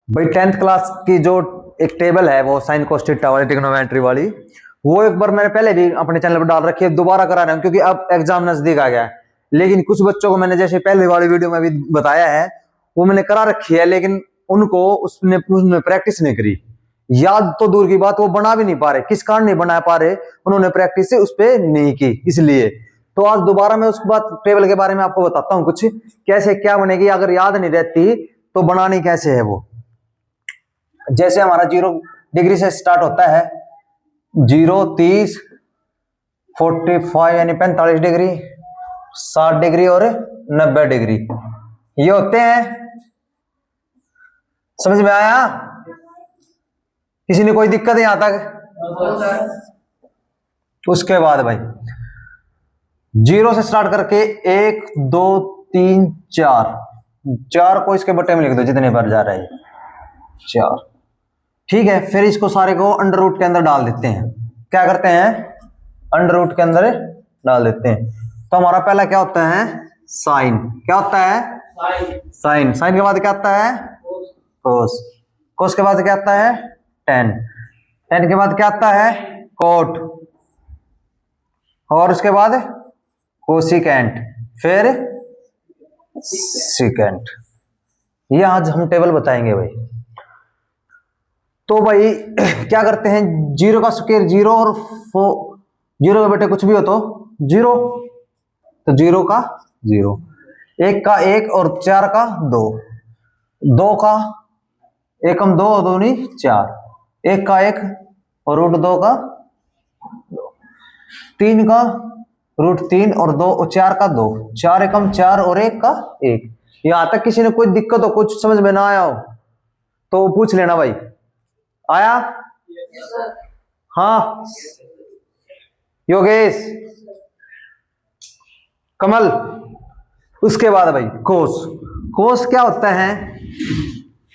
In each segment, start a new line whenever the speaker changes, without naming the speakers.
भाई 10th class की जो एक टेबल है वो साइन कोस थीटा वाली ट्रिग्नोमेट्री वाली, वो एक बार मैंने पहले भी अपने चैनल पर डाल रखी है, दोबारा करा रहा हूं क्योंकि अब एग्जाम नजदीक आ गया है। लेकिन कुछ बच्चों को मैंने जैसे पहले वाली वीडियो में भी बताया है वो मैंने करा रखी है, लेकिन उनको उसने प्रैक्टिस नहीं करी। याद तो दूर की बात, वो बना भी नहीं पा रहे। किस कारण नहीं बना पा रहे? उन्होंने प्रैक्टिस उस पर नहीं की, इसलिए। तो आज दोबारा मैं उसके बाद टेबल के बारे में आपको बताता हूँ कुछ, कैसे क्या बनेगी। अगर याद नहीं रहती तो बनानी कैसे है वो। जैसे हमारा 0 डिग्री से स्टार्ट होता है, 0, 30, 45 यानी 45 डिग्री, 60 डिग्री और 90 डिग्री, ये होते हैं। समझ में आया? किसी ने कोई दिक्कत है यहां तक? उसके बाद भाई 0 से स्टार्ट करके 1, 2, 3, 4 को इसके बटे में लिख दो जितने बार जा रहा है 4। ठीक है, फिर इसको सारे को अंडर रूट के अंदर डाल देते हैं। क्या करते हैं? अंडर रूट के अंदर डाल देते हैं। तो हमारा पहला क्या होता है? साइन। क्या होता है? साइन। साइन के बाद क्या आता है? कोस। कोस के बाद क्या आता है? टेन। टेन के बाद क्या आता है? कोट। और उसके बाद कोसिकेंट, फिर सिकेंट। ये आज हम टेबल बताएंगे भाई। तो भाई क्या करते हैं? 0 का स्क्वायर 0 और 0 के बेटे कुछ भी हो तो 0, तो 0 का 0, 1 का 1 और 4 का 2, 2 का 1 हम 2 2 नहीं 4, 1 का 1 और √2 का 2, 3 का √3 और 2 और 4 का 2, 4 एकम 4 और 1 का 1। यहां तक किसी ने कोई दिक्कत हो, कुछ समझ में ना आया हो तो पूछ लेना भाई। आया? हाँ योगेश, कमल। उसके बाद भाई कोस। कोस क्या होता है?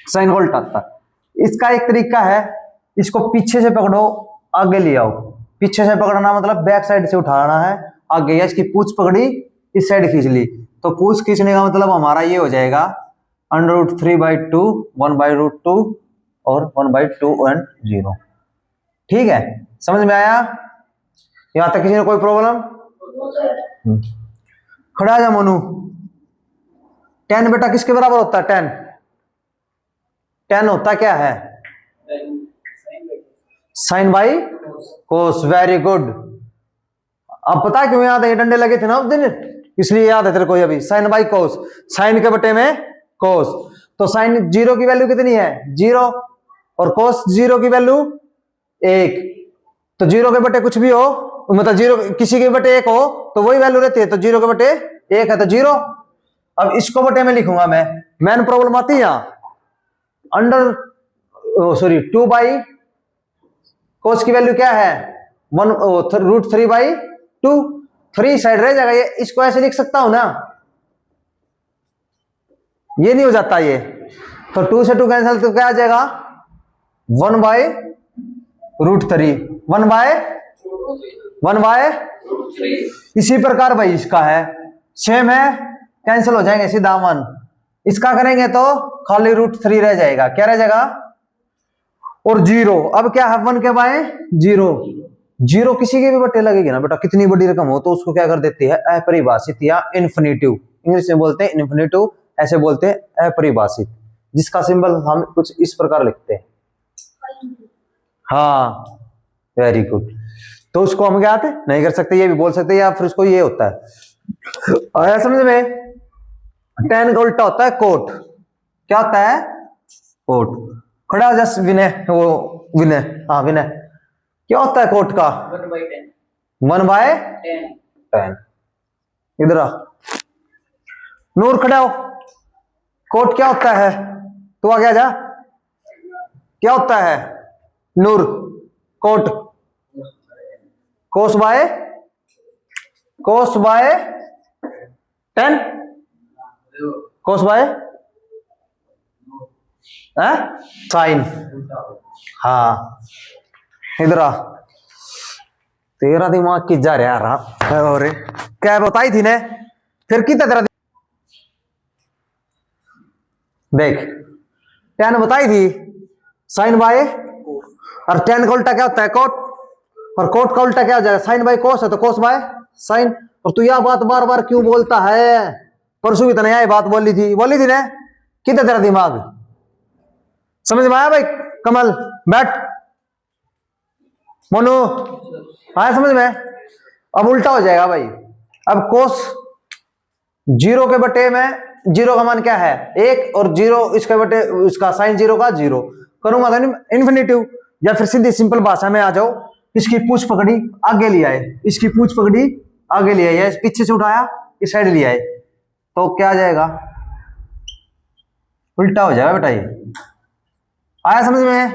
साइन वोल्ट आता है। इसका एक तरीका है, इसको पीछे से पकड़ो, आगे ले आओ। पीछे से पकड़ना मतलब बैक साइड से उठाना है आगे, या इसकी पूंछ पकड़ी इस साइड खींच ली, तो पूंछ खींचने का मतलब हमारा ये हो जाएगा √3/2, 1/√2 और 1/2 एंड 0। ठीक है, समझ में आया? यहां तक किसी ने कोई प्रॉब्लम? खड़ा जा मोनू। 10 बेटा किसके बराबर होता है? 10 10 होता क्या है? Sine by cos. Very good. अब पता है क्यों याद है? डंडे लगे थे ना उस दिन, इसलिए याद है तेरे को अभी। साइन बाई कोस, साइन के बटे में कोस। तो साइन 0 की वैल्यू कितनी है? 0, और कोस 0 की वैल्यू 1। तो 0 के बटे कुछ भी हो, मतलब 0 किसी के बटे 1 हो तो वही वैल्यू रहती है, तो 0 के बटे 1 है तो 0। अब इसको बटे में लिखूंगा मैं। मैन प्रॉब्लम आती है यहां, √2 बाई कोस की वैल्यू क्या है? √3/2। 3 साइड रह जाएगा, ये इसको ऐसे लिख सकता हूं ना, ये नहीं हो जाता ये, तो 2 से 2 कैंसिल, तो क्या आ जाएगा? 1/√3, 1/√3। इसी प्रकार भाई इसका है, सेम है, कैंसिल हो जाएंगे सीधा 1। इसका करेंगे तो खाली √3 रह जाएगा। क्या रह जाएगा? और 0। अब क्या है? 1 के बाय 0। 0 किसी के भी बटे लगेगी ना बेटा, कितनी बड़ी रकम हो तो उसको क्या कर देती है? अपरिभाषित या इन्फिनिटिव। इंग्लिश में बोलते हैं इन्फिनिटिव, ऐसे बोलते हैं अपरिभाषित, जिसका सिंबल हम कुछ इस प्रकार लिखते हैं। हाँ वेरी गुड। तो उसको हम क्या आते नहीं कर सकते, ये भी बोल सकते, या फिर उसको ये होता है। आया समझ में? 10 का उल्टा होता है कोट। क्या होता है? कोट। खड़ा जस विनय, वो विनय, हाँ विनय। क्या होता है कोट का? 1/10। इधर आ नूर, खड़ा हो। कोट क्या होता है? तू आगे आ जा। क्या होता है Noor? Cot cos by 10, cos by sine. हाँ इधर आ, तेरा दिमाग की जा रहा और क्या बताई थी ने, फिर की तेरा देख tan बताई थी, साइन बाय, और tan का उल्टा क्या होता है कोट, और कोट का उल्टा क्या हो जाएगा, साइन बाय कोस है तो कोस बाय साइन। और तू यह बात बार बार क्यों बोलता है, परसों भी तने यह बात बोली थी ना, कितना तेरा दिमाग, समझ में आया भाई। कमल बैठ, मोनू आया समझ में। अब उल्टा हो जाएगा भाई, अब कोस जीरो के बटे में, जीरो का मान क्या है 1, और जीरो इसके बटे उसका साइन जीरो का 0 करूंगा तो इन्फिनिटिव। या फिर सीधी सिंपल भाषा में आ जाओ, इसकी पूछ पकड़ी आगे ले आए, इसकी पूछ पकड़ी आगे ले आए, या पीछे से उठाया इस साइड ले आए, तो क्या आ जाएगा, उल्टा हो जाएगा बेटा ये। आया समझ में,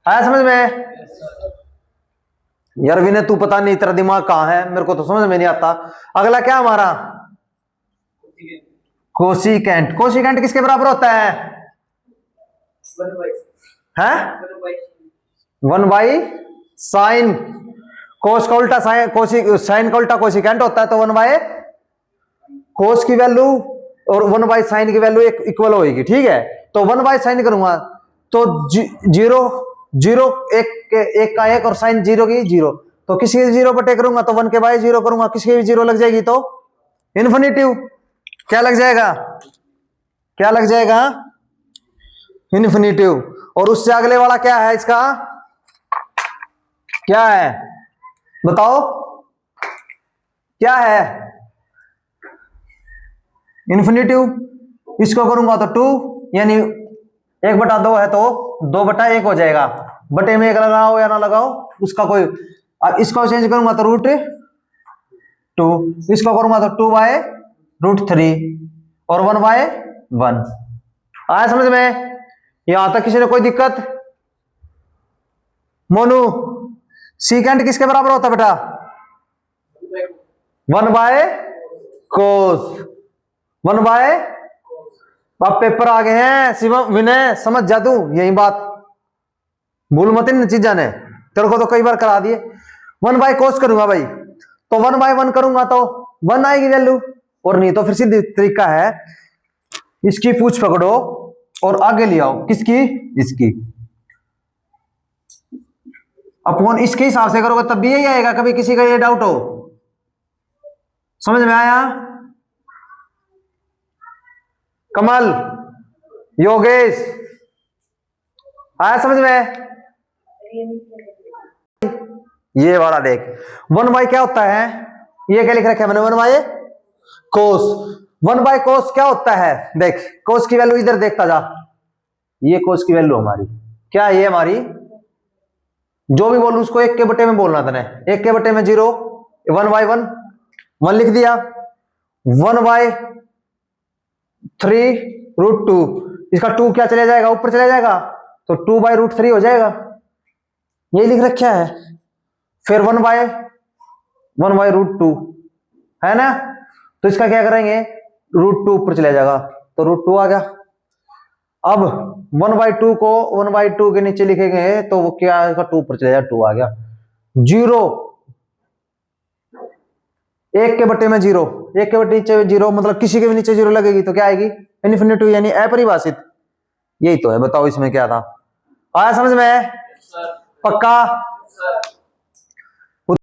आया समझ में। यार विनय तू पता नहीं तेरा दिमाग कहां है, मेरे को तो समझ में नहीं आता। अगला क्या हमारा, कोसिकेंट। कोसिकेंट किसके बराबर होता है, हैं 1 बाई साइन। कोस का उल्टा साइन, साइन का उल्टा कोसिकेंट होता है, तो 1 बाय कोस की वैल्यू और 1 बाय साइन की वैल्यू इक्वल होगी, ठीक है। तो 1 बाय साइन करूंगा तो 0 0 1 का 1 और साइन 0 की 0, तो किसी के 0 बटे करूंगा तो 1 के बाय 0 करूंगा, किसी के भी 0 लग जाएगी तो इन्फिनिटिव। क्या लग जाएगा, क्या लग जाएगा, इन्फिनिटिव। और उससे अगले वाला क्या है इसका, क्या है बताओ, क्या है इन्फिनिटिव। इसको करूंगा तो 2, यानी 1/2 है तो 2/1 हो जाएगा, बटे में 1 लगाओ या ना लगाओ उसका कोई। इसको चेंज करूंगा तो √2, इसको करूंगा तो 2/√3 और 1/1। आया समझ में, यहां तक किसी ने कोई दिक्कत। मोनू सीकेंट किसके बराबर होता है बेटा, 1 बाय कोस, 1 बाय। अब पेपर आ गए हैं शिवम विनय, समझ जा तू यही बात, भूल मत इन चीजा ने, तेरे को तो कई बार करा दिए। 1 बाय कोस करूंगा भाई, तो 1/1 करूंगा तो 1 आएगी वैल्यू, और नहीं तो फिर सीधी तरीका है, इसकी पूछ पकड़ो और आगे ले आओ, किसकी, इसकी, अपॉन इसके हिसाब से करोगे तब भी यही आएगा। कभी किसी का ये डाउट हो, समझ में आया। कमल, योगेश, आया समझ में। ये वाला देख, 1 बाय क्या होता है, ये क्या लिख रखा है मैंने, 1 बाय कोस। 1 बाय कोस क्या होता है, देख कोस की वैल्यू इधर देखता जा, ये कोस की वैल्यू हमारी क्या है, ये हमारी, जो भी बोलूं उसको 1 के बटे में बोलना था, 1 के बटे में 0, 1/1 1 लिख दिया, 1/3√2, इसका 2 क्या चले जाएगा, ऊपर चले जाएगा, तो 2/√3 हो जाएगा, यही लिख रखा है। फिर 1/√2 है ना, तो इसका क्या करेंगे, √2 ऊपर चले जाएगा, तो √2 आ गया। अब 1/2 को 1/2 के नीचे लिखेंगे तो वो क्या आएगा, 2 ऊपर चले जाएगा, 2 आ गया। 0 1 के बटे में 0, 1 के बटे नीचे 0, मतलब किसी के भी नीचे 0 लगेगी तो क्या आएगी, इन्फिनिटी, यानी अपरिभाषित। यही तो है, बताओ इसमें क्या था, आया समझ में, पक्का।